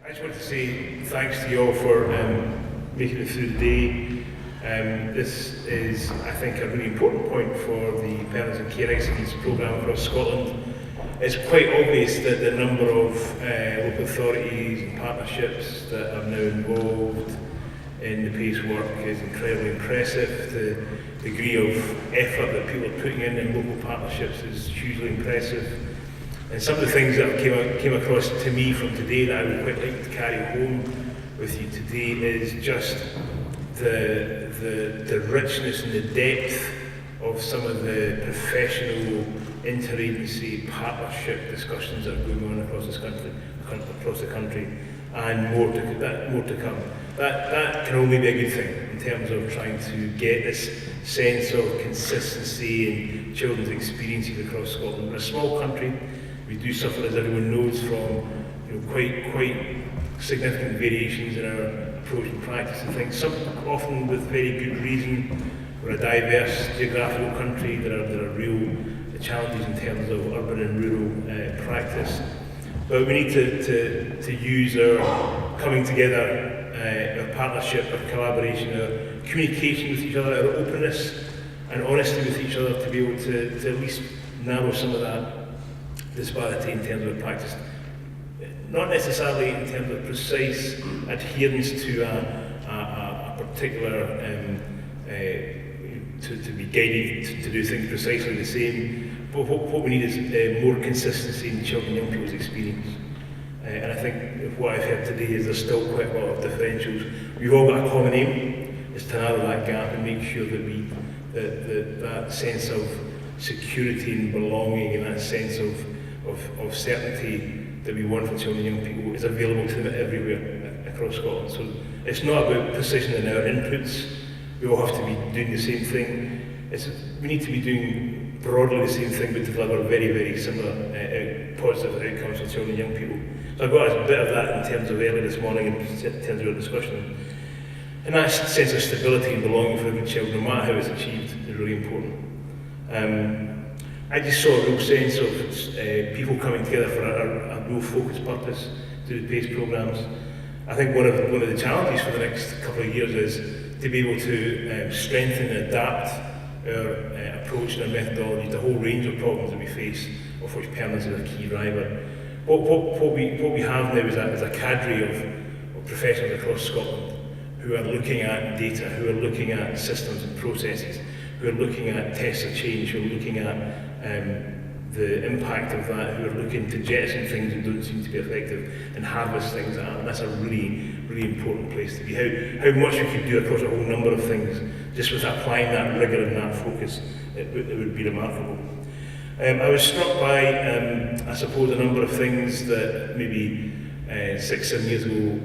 I just want to say thanks to you all for making it through the day. This is, I think, a really important point for the Parents and Care Excellence programme across Scotland. It's quite obvious that the number of local authorities and partnerships that are now involved in the PACE work is incredibly impressive. The degree of effort that people are putting in local partnerships is hugely impressive. And some of the things that came across to me from today that I would quite like to carry home with you today is just the richness and the depth of some of the professional interagency partnership discussions that are going on across the country, and more to come. That can only be a good thing in terms of trying to get this sense of consistency in children's experiences across Scotland. We're a small country. We do suffer, as everyone knows, from quite significant variations in our approach and practice and things. Some often with very good reason. We're a diverse geographical country. There are real challenges in terms of urban and rural practice. But we need to use our coming together, our partnership, our collaboration, our communication with each other, our openness and honesty with each other to be able to at least narrow some of that disparity in terms of practice. Not necessarily in terms of precise adherence to a particular, to be guided to do things precisely the same, but what we need is more consistency in children and young people's experience. And I think what I've heard today is there's still quite a lot of differentials. We've all got a common aim, is to narrow that gap and make sure that that sense of security and belonging and that sense of certainty that we want for children and young people is available to them everywhere across Scotland. So it's not about precision in our inputs. We all have to be doing the same thing. We need to be doing broadly the same thing, but deliver very, very similar positive outcomes for children and young people. So I've got a bit of that in terms of earlier this morning in terms of our discussion. And that sense of stability and belonging for a good child, no matter how it's achieved, is really important. I just saw a real sense of people coming together for a real focused purpose through the PACE programmes. I think one of the challenges for the next couple of years is to be able to strengthen and adapt our approach and our methodology to a whole range of problems that we face, of which permanence is a key driver. What we have now is a cadre of professionals across Scotland who are looking at data, who are looking at systems and processes, who are looking at tests of change, who are looking at the impact of that, who are looking to jettison things that don't seem to be effective and harvest things that are. And that's a really, really important place to be. How much we could do across a whole number of things, just with applying that rigour and that focus, it would be remarkable. I was struck by, I suppose, a number of things that maybe 6-7 years ago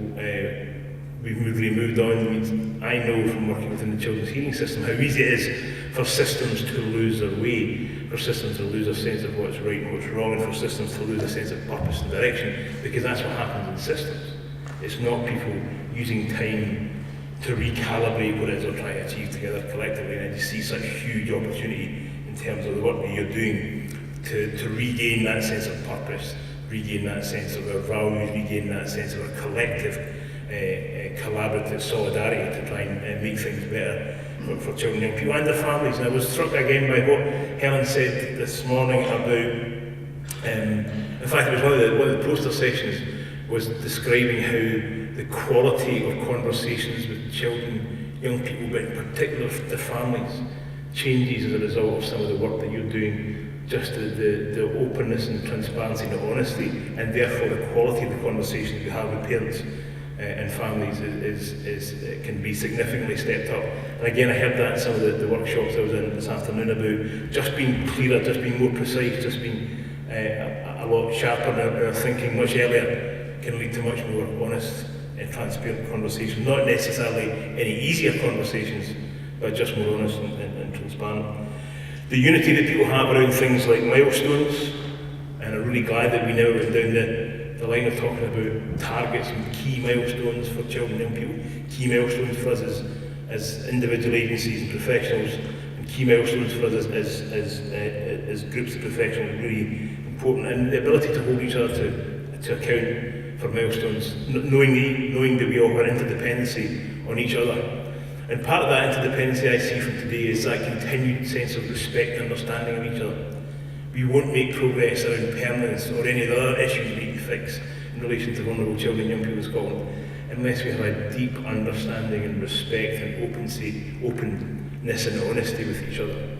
we've really moved on. I know from working within the children's hearing system how easy it is for systems to lose their way, for systems to lose a sense of what's right and what's wrong, and for systems to lose a sense of purpose and direction, because that's what happens in systems. It's not people using time to recalibrate what it is they're trying to achieve together collectively, and I just see such huge opportunity in terms of the work that you're doing to regain that sense of purpose, regain that sense of our values, regain that sense of our collective collaborative solidarity to try and make things better for children and young people and their families. And I was struck again by what Helen said this morning about, in fact it was one of the poster sessions was describing how the quality of conversations with children, young people, but in particular their families, changes as a result of some of the work that you're doing. Just the openness and transparency and the honesty, and therefore the quality of the conversations we have with parents and families can be significantly stepped up. And again, I heard that in some of the workshops I was in this afternoon about just being clearer, just being more precise, just being a lot sharper in our thinking much earlier can lead to much more honest and transparent conversations. Not necessarily any easier conversations, but just more honest and transparent. The unity that people have around things like milestones, and I'm really glad that we now went down the line of talking about targets and key milestones for children and young people, key milestones for us as individual agencies and professionals, and key milestones for us as groups of professionals, really important. And the ability to hold each other to account for milestones, knowing that we all have interdependency on each other. And part of that interdependency I see from today is that continued sense of respect and understanding of each other. We won't make progress around permanence or any of the other issues we need to fix in relation to vulnerable children and young people in Scotland unless we have a deep understanding and respect and openness and honesty with each other.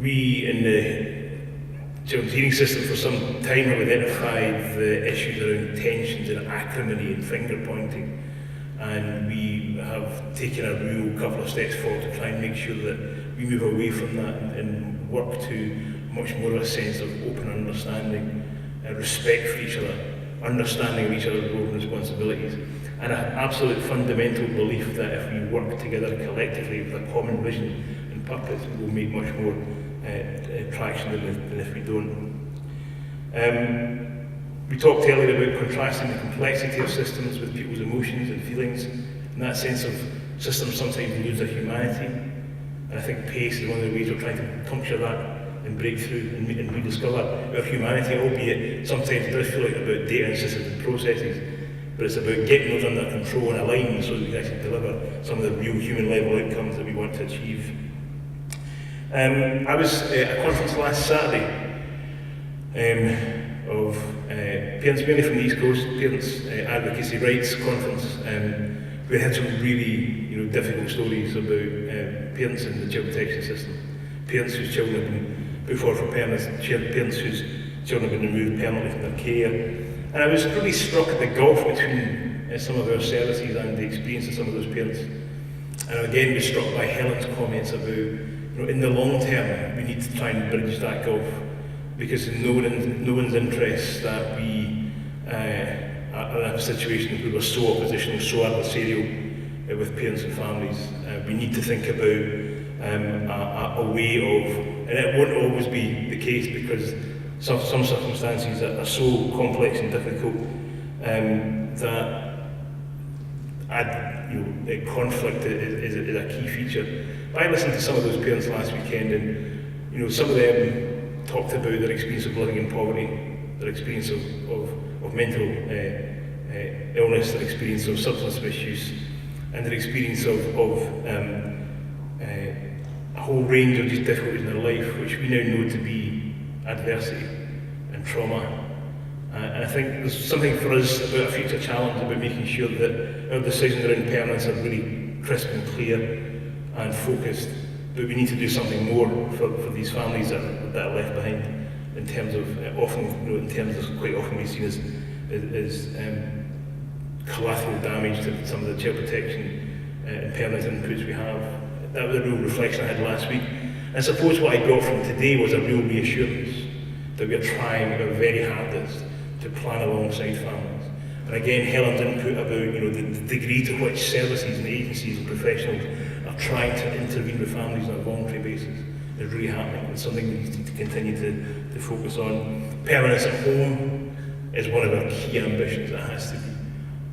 We in the children's hearing system for some time have identified the issues around tensions and acrimony and finger pointing, and we have taken a real couple of steps forward to try and make sure that we move away from that and work to much more of a sense of open understanding, respect for each other, understanding of each other's roles and responsibilities, and an absolute fundamental belief that if we work together collectively with a common vision and purpose, we will make much more traction than if we don't. We talked earlier about contrasting the complexity of systems with people's emotions and feelings, and that sense of systems sometimes lose their humanity, and I think PACE is one of the ways we're trying to puncture that and break through and rediscover our humanity, albeit sometimes it does feel like about data and systems and processes, but it's about getting those under control and aligned so that we can actually deliver some of the real human level outcomes that we want to achieve. I was at a conference last Saturday of parents mainly from the East Coast, Parents Advocacy Rights Conference. We had some really difficult stories about parents in the child protection system, parents whose children have been put forward for permanence, parents whose children have been removed permanently from their care. And I was really struck at the gulf between some of our services and the experience of some of those parents. And again, was struck by Helen's comments about, in the long term, we need to try and bridge that gulf, because in no one's interest that we are in a situation where we're so oppositional, so adversarial with parents and families. We need to think about a way of, and it won't always be the case because some circumstances are so complex and difficult that conflict is a key feature. I listened to some of those parents last weekend, and some of them talked about their experience of living in poverty, their experience of mental illness, their experience of substance misuse, and their experience of a whole range of just difficulties in their life, which we now know to be adversity and trauma. And I think there's something for us about a future challenge about making sure that our decisions around permanence are really crisp and clear and focused, but we need to do something more for these families that are left behind in terms of quite often we've seen as collateral damage to some of the child protection and permanence inputs we have. That was a real reflection I had last week. And I suppose what I got from today was a real reassurance that we are trying our very hardest to plan alongside families. And again, Helen's input about the degree to which services and agencies and professionals are trying to intervene with families on a voluntary basis is really happening. It's something we need to continue to focus on. Permanence at home is one of our key ambitions. It has to be.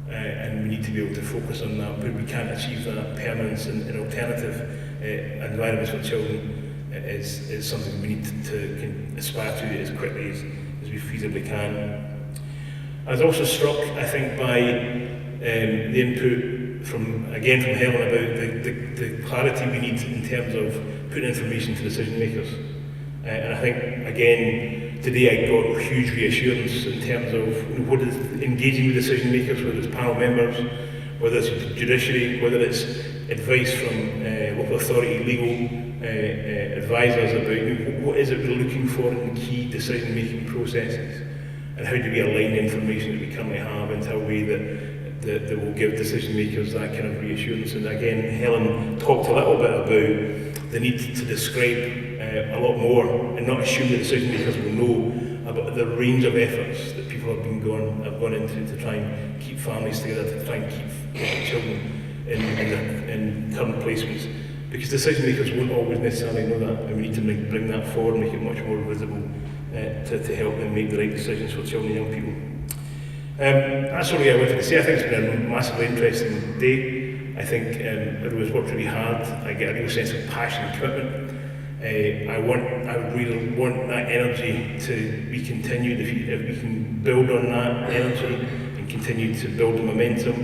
And we need to be able to focus on that, but we can't achieve that. Permanence in alternative environments for children is something we need to aspire to as quickly as we feasibly can. I was also struck, I think, by the input from Helen about the clarity we need in terms of putting information to decision makers. And I think, again, today I got huge reassurance in terms of what is engaging with decision makers, whether it's panel members, whether it's the judiciary, whether it's advice from local authority, legal advisors about what is it we're looking for in key decision-making processes, and how do we align the information that we currently have into a way that will give decision makers that kind of reassurance. And again, Helen talked a little bit about the need to describe a lot more and not assume the decision makers will know about the range of efforts that people have gone into to try and keep families together, to try and keep children in current placements. Because decision makers won't always necessarily know that, and we need to bring that forward and make it much more visible to help them make the right decisions for children and young people. That's all I wanted to say. I think it's been a massively interesting day. I think everyone's worked really hard. I get a real sense of passion and commitment. I would really want that energy to be continued. If we can build on that energy and continue to build the momentum,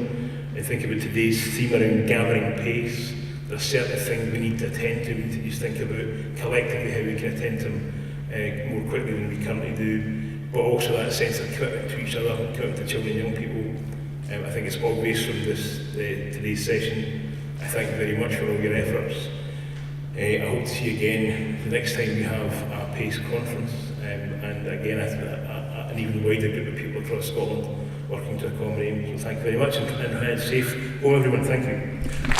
and think about today's theme around gathering pace. There's certain things we need to attend to. We need to just think about collectively how we can attend to them more quickly than we currently do. But also that sense of commitment to each other, commitment to children and young people. I think it's obvious from today's session. I thank you very much for all your efforts. I hope to see you again the next time we have a PACE conference, and again an even wider group of people across Scotland working to accommodate. So thank you very much, and safe home everyone. Thank you.